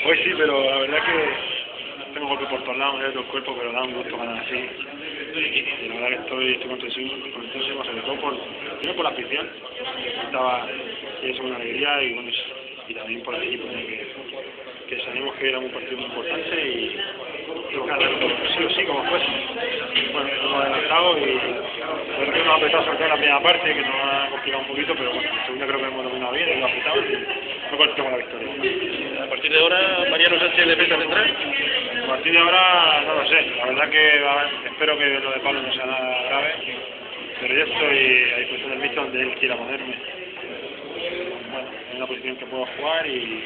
Hoy sí, pero la verdad que tengo golpe por todos lados, me duele todo el cuerpo, pero da un gusto ganar así. Y la verdad que estoy contentísimo, sobre todo primero por la afición, que es una alegría, y bueno, y también por el equipo, que sabemos que era un partido muy importante y ganarlo sí o sí, como fuese. Bueno, hemos adelantado y creo que hemos apretado sobre todo la primera parte, que nos ha complicado un poquito, pero bueno, la segunda creo que hemos dominado bien, hemos apretado y no contamos la victoria. A partir de ahora, Mariano Sánchez, defensa central. A partir de ahora no lo sé, la verdad que espero que lo de Pablo no sea nada grave, pero yo estoy a disposición del míster donde él quiera ponerme. Bueno, es una posición que puedo jugar y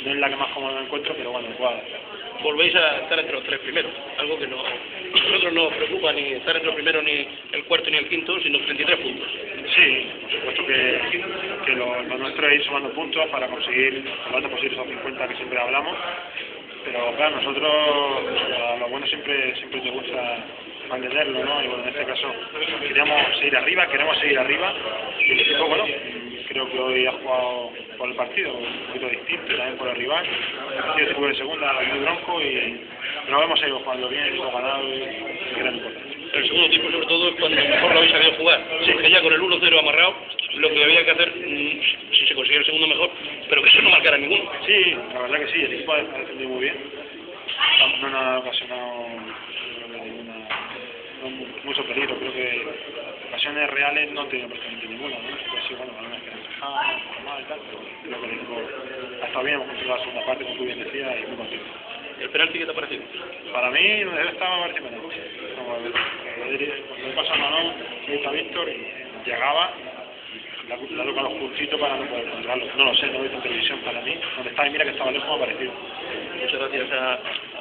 no es la que más cómodo me encuentro, pero bueno, puedo hacer. Volvéis a estar entre los tres primeros, algo que nosotros no nos preocupa ni estar entre los primeros, ni el cuarto ni el quinto, sino 33 puntos. Sí, por supuesto que lo nuestro es ir sumando puntos para conseguir lo antes posible esos 50 que siempre hablamos, pero claro, nosotros a lo bueno siempre te gusta mantenerlo, ¿no? Y bueno, en este caso queremos seguir arriba y el equipo, bueno, creo que hoy ha jugado por el partido un poquito distinto también por el rival. El partido se jugó de segunda, muy bronco, pero hemos seguido jugando bien, hemos ganado y era muy importante. El segundo tiempo, sobre todo, es cuando mejor lo habéis sabido jugar. Sí, que ya con el 1-0 amarrado, lo que había que hacer, si se consigue el segundo mejor, pero que eso no marcara ninguno. Sí, la verdad que sí, el equipo ha defendido muy bien. No nos ha ocasionado mucho peligro, creo que ocasiones reales no han tenido prácticamente ninguna, ¿no? Pues sí, bueno, algunas que han dejado, normal y tal, pero creo que el equipo ha estado bien, hemos controlado la segunda parte, como tú bien decías, y muy contento. ¿El penalti qué te ha parecido? Para mí, donde él estaba, me parece penalti. Cuando le pasa el balón, a Víctor y llegaba, la toca los justito para no poder controlarlo. No lo sé, no lo he visto en televisión. Para mí, donde estaba y mira que estaba lejos, me ha parecido. Muchas gracias a